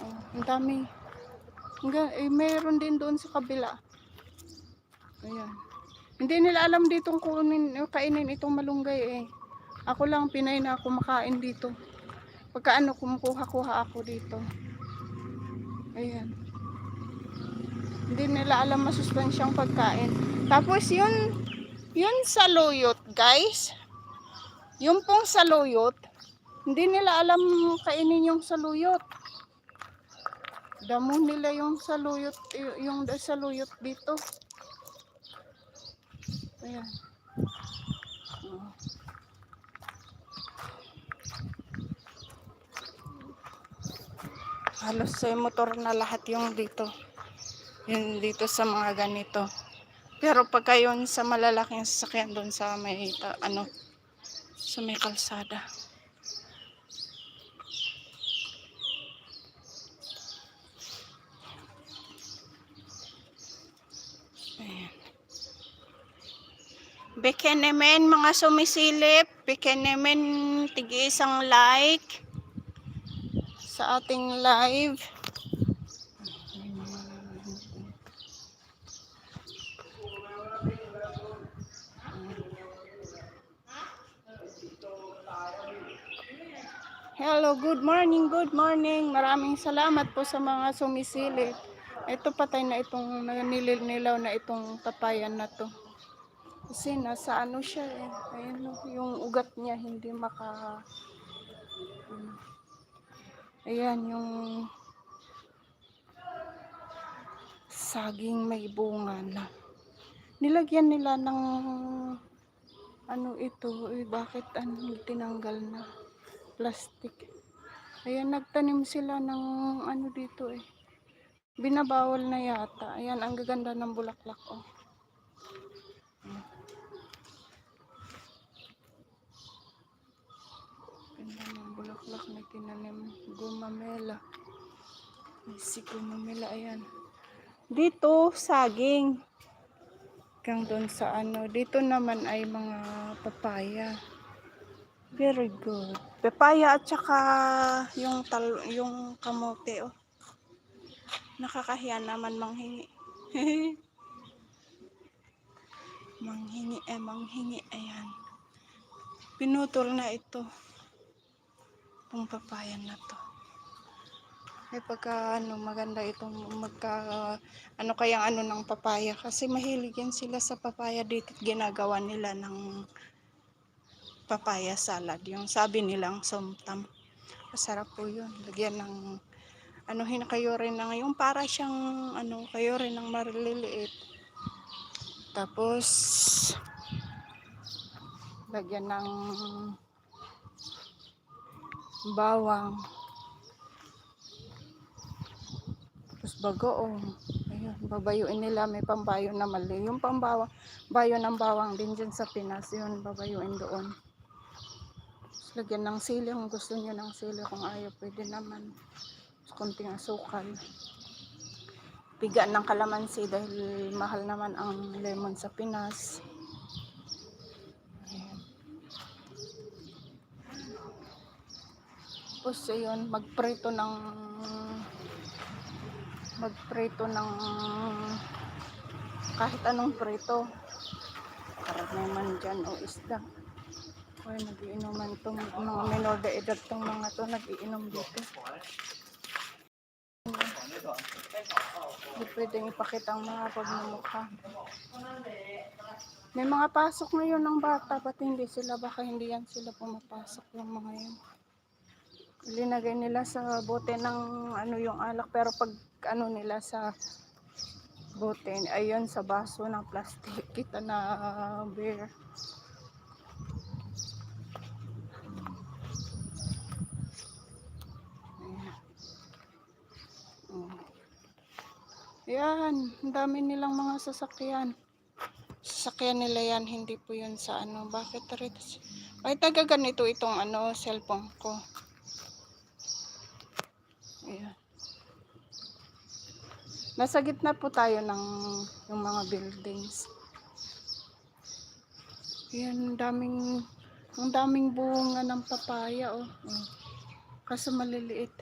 Oh, ang dami. Meron din doon sa kabila. Ayan. Hindi nila alam ditong kainin itong malunggay eh. Ako lang Pinay na kumakain dito. Pagka kumukuha-kuha ako dito. Ayan. Hindi nila alam masustansyang pagkain. Tapos yun saluyot, guys. Yung pong saluyot, hindi nila alam kainin yung saluyot. Damo nila yung saluyot dito. Ayan. Halos motor na lahat yung dito. Yung dito sa mga ganito. Pero pagka yun sa malalaking sasakyan doon sa may sa may kalsada. Ayan. Beke naman mga sumisilip, beke naman tigi isang like sa ating live. Hello, good morning, good morning. Maraming salamat po sa mga sumisilip. Ito patay na itong nilinilaw na itong papayan na to. Kasi nasa siya eh. Ayun, yung ugat niya hindi ayan, yung saging may bunga na. Nilagyan nila ng ito, bakit tinanggal na plastic. Ayan, nagtanim sila ng dito eh. Binabawal na yata. Ayan, ang gaganda ng bulaklak oh. Ganda ng bulaklak na tinanim. Gumamela. Si gumamela, ayan. Dito, saging. Hanggang doon sa dito naman ay mga papaya. Very good. Papaya at saka yung kamote oh. Nakakahiya naman manghingi. Manghingi. Ayan. Pinutol na ito. Itong papaya na to. Pagka maganda itong kayang ng papaya kasi mahilig yan sila sa papaya dito. Ginagawa nila ng papaya salad. Yung sabi nilang somtam. Masarap po yun. Lagyan ng kayo rin ng yung para siyang kayo rin ng maliliit. Tapos lagyan ng bawang. Tapos bagoong. Ayun, babayuin nila, may pambayo na mali. Yung bayo ng bawang din dyan sa Pinas, yun babayuin doon. Tapos lagyan ng sili kung gusto niyo ng sili, kung ayaw pwede naman. Tapos konting asukal. Piga ng kalamansi dahil mahal naman ang lemon sa Pinas. Ayan. Tapos ayun, magprito ng kahit anong prito. Karag naman dyan o isda. Ay, nagiinuman itong mga minor de edad itong mga to, nagiinom dito. Hindi pwedeng ipakita ang mga pagmumukha. May mga pasok ngayon ng bata, ba't hindi sila, baka hindi yan sila pumapasok yung mga yan. Linagay nila sa bote ng yung alak, pero pag nila sa bote, ayun sa baso ng plastic, kita na beer. Ayan, ang dami nilang mga sasakyan. Sasakyan nila yan, hindi po yun sa bakit rito? Ay, taga ganito itong cellphone ko. Ayan. Nasa gitna po tayo ng yung mga buildings. Ayan, ang daming bunga ng papaya oh. Kaso maliliit.